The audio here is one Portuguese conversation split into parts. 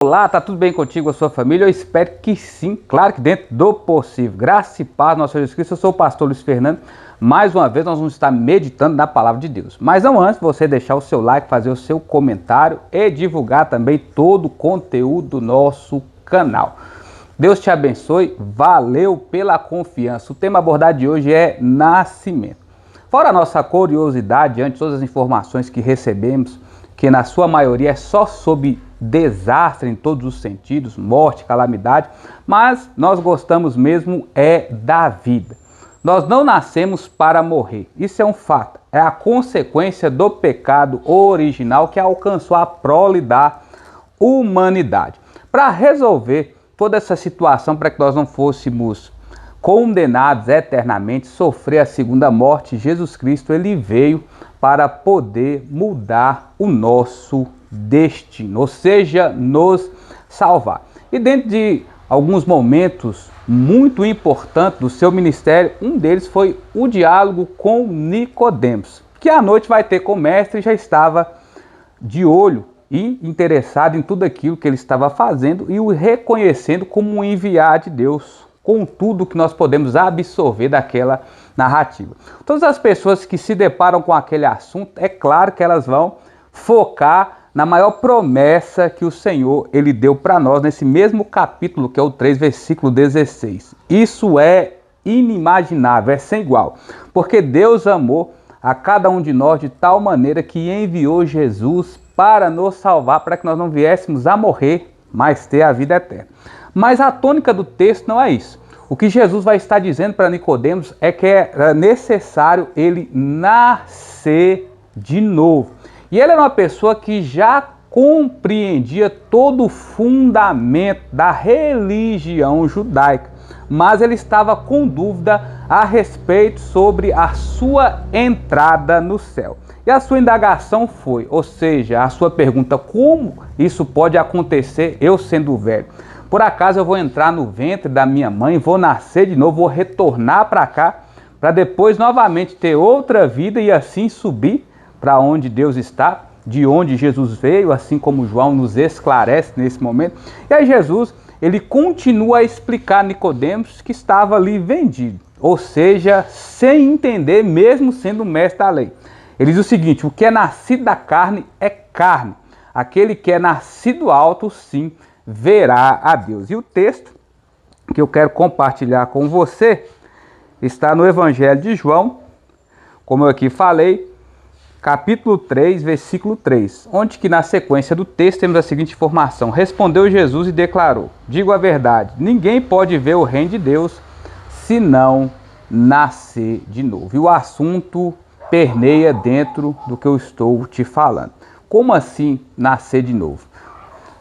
Olá, tá tudo bem contigo, a sua família? Eu espero que sim, claro que dentro do possível. Graça e paz, nosso Jesus Cristo. Eu sou o pastor Luiz Fernando. Mais uma vez nós vamos estar meditando na palavra de Deus. Mas não antes, você deixar o seu like, fazer o seu comentário e divulgar também todo o conteúdo do nosso canal. Deus te abençoe, valeu pela confiança. O tema abordado de hoje é nascimento. Fora a nossa curiosidade diante de todas as informações que recebemos, que na sua maioria é só sobre desastre em todos os sentidos, morte, calamidade, mas nós gostamos mesmo é da vida. Nós não nascemos para morrer, isso é um fato, é a consequência do pecado original que alcançou a prole da humanidade. Para resolver toda essa situação, para que nós não fôssemos condenados eternamente, sofrer a segunda morte, Jesus Cristo ele veio para poder mudar o nosso destino, ou seja, nos salvar. E dentro de alguns momentos muito importantes do seu ministério, um deles foi o diálogo com Nicodemos, que à noite vai ter com o mestre e já estava de olho e interessado em tudo aquilo que ele estava fazendo e o reconhecendo como um enviado de Deus, com tudo que nós podemos absorver daquela narrativa. Todas as pessoas que se deparam com aquele assunto, é claro que elas vão focar na maior promessa que o Senhor ele deu para nós nesse mesmo capítulo, que é o 3, versículo 16. Isso é inimaginável, é sem igual, porque Deus amou a cada um de nós de tal maneira que enviou Jesus para nos salvar, para que nós não viéssemos a morrer, mas ter a vida eterna. Mas a tônica do texto não é isso. O que Jesus vai estar dizendo para Nicodemos é que é necessário ele nascer de novo. E ele era uma pessoa que já compreendia todo o fundamento da religião judaica, mas ele estava com dúvida a respeito sobre a sua entrada no céu. E a sua indagação foi, ou seja, a sua pergunta, como isso pode acontecer eu sendo velho? Por acaso eu vou entrar no ventre da minha mãe, vou nascer de novo, vou retornar para cá, para depois novamente ter outra vida e assim subir para onde Deus está, de onde Jesus veio, assim como João nos esclarece nesse momento. E aí Jesus, ele continua a explicar a Nicodemos que estava ali vendido, ou seja, sem entender, mesmo sendo mestre da lei. Ele diz o seguinte: o que é nascido da carne é carne, aquele que é nascido alto, sim, verá a Deus. E o texto que eu quero compartilhar com você está no Evangelho de João, como eu aqui falei, capítulo 3, versículo 3, onde que na sequência do texto temos a seguinte informação: respondeu Jesus e declarou: digo a verdade, ninguém pode ver o reino de Deus se não nascer de novo. E o assunto permeia dentro do que eu estou te falando. Como assim nascer de novo?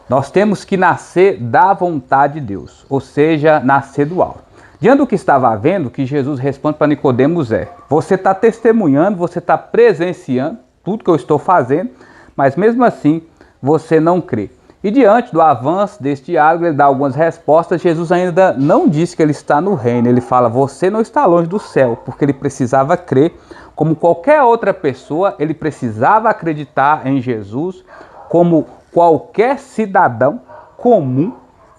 Nós temos que nascer da vontade de Deus, ou seja, nascer do alto. Diante do que estava vendo, que Jesus responde para Nicodemos é: você está testemunhando, você está presenciando tudo que eu estou fazendo, mas mesmo assim você não crê. E diante do avanço deste diálogo, ele dá algumas respostas. Jesus ainda não disse que ele está no reino, ele fala: você não está longe do céu, porque ele precisava crer. Como qualquer outra pessoa, ele precisava acreditar em Jesus, como qualquer cidadão comum,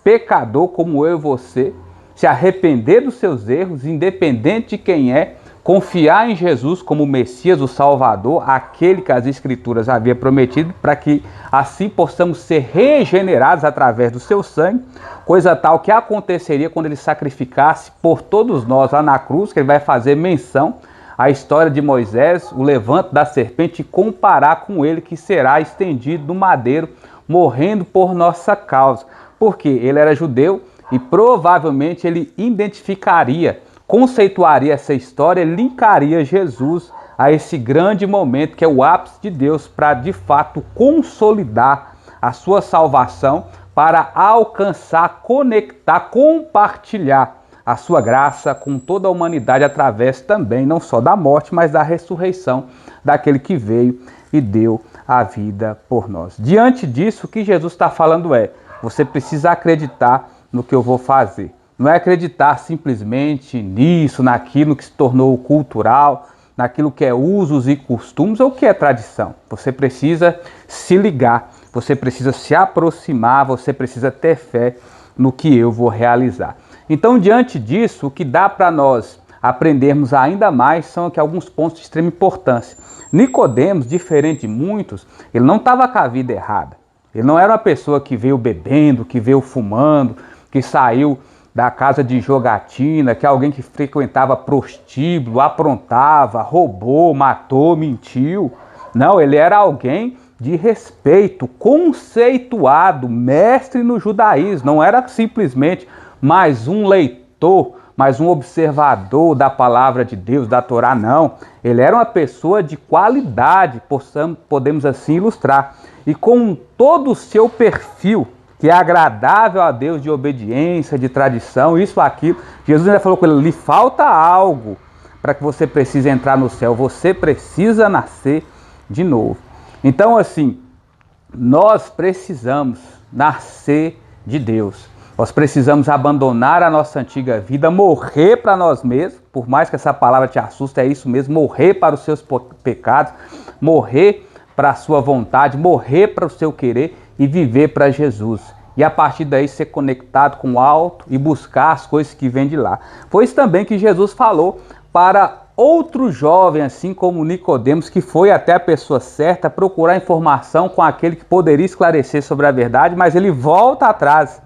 pecador como eu e você, se arrepender dos seus erros, independente de quem é, confiar em Jesus como o Messias, o Salvador, aquele que as Escrituras haviam prometido, para que assim possamos ser regenerados através do seu sangue, coisa tal que aconteceria quando ele sacrificasse por todos nós lá na cruz, que ele vai fazer menção à história de Moisés, o levanto da serpente, e comparar com ele que será estendido no madeiro, morrendo por nossa causa, porque ele era judeu, e provavelmente ele identificaria, conceituaria essa história, linkaria Jesus a esse grande momento que é o ápice de Deus para de fato consolidar a sua salvação, para alcançar, conectar, compartilhar a sua graça com toda a humanidade através também não só da morte, mas da ressurreição daquele que veio e deu a vida por nós. Diante disso, o que Jesus está falando é: você precisa acreditar no que eu vou fazer. Não é acreditar simplesmente nisso, naquilo que se tornou cultural, naquilo que é usos e costumes ou que é tradição. Você precisa se ligar, você precisa se aproximar, você precisa ter fé no que eu vou realizar. Então, diante disso, o que dá para nós aprendermos ainda mais são aqui alguns pontos de extrema importância. Nicodemos, diferente de muitos, ele não estava com a vida errada. Ele não era uma pessoa que veio bebendo, que veio fumando, que saiu da casa de jogatina, que é alguém que frequentava prostíbulo, aprontava, roubou, matou, mentiu. Não, ele era alguém de respeito, conceituado, mestre no judaísmo. Não era simplesmente mais um leitor, mais um observador da palavra de Deus, da Torá, não. Ele era uma pessoa de qualidade, podemos assim ilustrar. E com todo o seu perfil, que é agradável a Deus, de obediência, de tradição, isso, aquilo. Jesus ainda falou com ele, lhe falta algo para que você precise entrar no céu. Você precisa nascer de novo. Então, assim, nós precisamos nascer de Deus. Nós precisamos abandonar a nossa antiga vida, morrer para nós mesmos, por mais que essa palavra te assuste, é isso mesmo, morrer para os seus pecados, morrer para a sua vontade, morrer para o seu querer e viver para Jesus. E a partir daí ser conectado com o alto e buscar as coisas que vêm de lá. Foi isso também que Jesus falou para outro jovem, assim como Nicodemos, que foi até a pessoa certa procurar informação com aquele que poderia esclarecer sobre a verdade, mas ele volta atrás.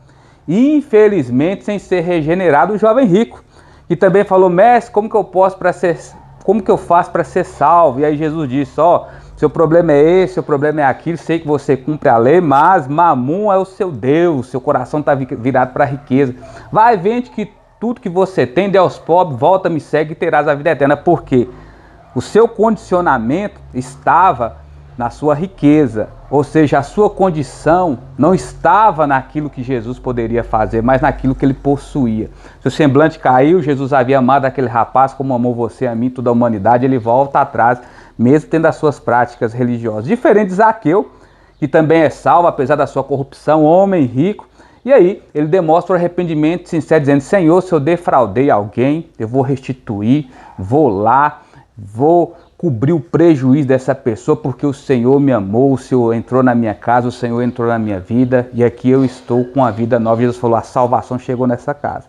Infelizmente, sem ser regenerado, o jovem rico, que também falou, mestre, como que eu faço para ser salvo? E aí Jesus disse, seu problema é esse, seu problema é aquilo, sei que você cumpre a lei, mas Mamum é o seu Deus, seu coração está virado para a riqueza. Vai, vende que tudo que você tem, dê aos pobres, volta, me segue e terás a vida eterna. Por quê? O seu condicionamento estava na sua riqueza, ou seja, a sua condição não estava naquilo que Jesus poderia fazer, mas naquilo que ele possuía. Seu semblante caiu, Jesus havia amado aquele rapaz como amou você, a mim, toda a humanidade, ele volta atrás, mesmo tendo as suas práticas religiosas. Diferente de Zaqueu, que também é salvo, apesar da sua corrupção, homem rico, e aí ele demonstra o arrependimento sincero, dizendo, Senhor, se eu defraudei alguém, eu vou restituir, vou lá, vou cobrir o prejuízo dessa pessoa, porque o Senhor me amou, o Senhor entrou na minha casa, o Senhor entrou na minha vida, e aqui eu estou com a vida nova. Jesus falou, a salvação chegou nessa casa.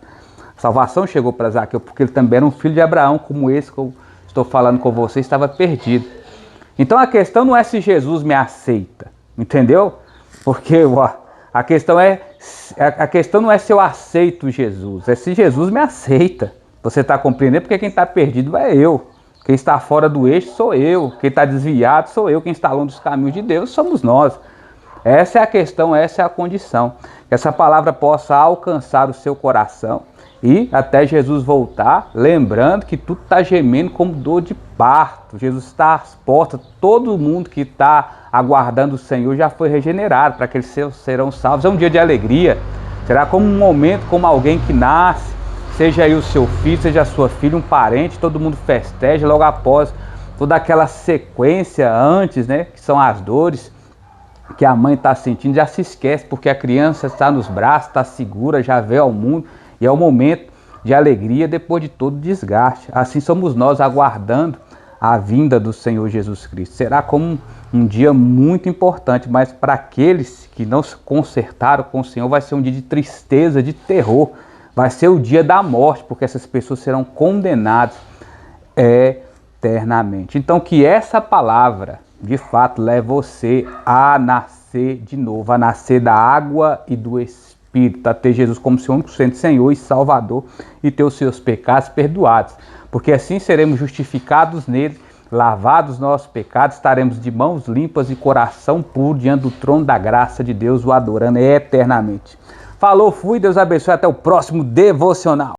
A salvação chegou para Zaqueu, porque ele também era um filho de Abraão, como esse que eu estou falando com você, estava perdido. Então a questão não é se Jesus me aceita, entendeu? Porque a questão não é se eu aceito Jesus, é se Jesus me aceita. Você está compreendendo? Porque quem está perdido é eu. Quem está fora do eixo sou eu, quem está desviado sou eu, quem está longe dos caminhos de Deus somos nós. Essa é a questão, essa é a condição. Que essa palavra possa alcançar o seu coração e até Jesus voltar, lembrando que tudo está gemendo como dor de parto. Jesus está às portas, todo mundo que está aguardando o Senhor já foi regenerado, para que eles serão salvos. É um dia de alegria, será como um momento, como alguém que nasce, seja aí o seu filho, seja a sua filha, um parente, todo mundo festeja logo após toda aquela sequência antes, né? Que são as dores que a mãe está sentindo, já se esquece, porque a criança está nos braços, está segura, já veio ao mundo, e é o momento de alegria depois de todo desgaste. Assim somos nós aguardando a vinda do Senhor Jesus Cristo. Será como um dia muito importante, mas para aqueles que não se consertaram com o Senhor, vai ser um dia de tristeza, de terror. Vai ser o dia da morte, porque essas pessoas serão condenadas eternamente. Então que essa palavra, de fato, leve você a nascer de novo, a nascer da água e do Espírito, a ter Jesus como seu único Senhor e Salvador e ter os seus pecados perdoados. Porque assim seremos justificados nele, lavados nossos pecados, estaremos de mãos limpas e coração puro diante do trono da graça de Deus, o adorando eternamente. Falou, fui, Deus abençoe, até o próximo devocional.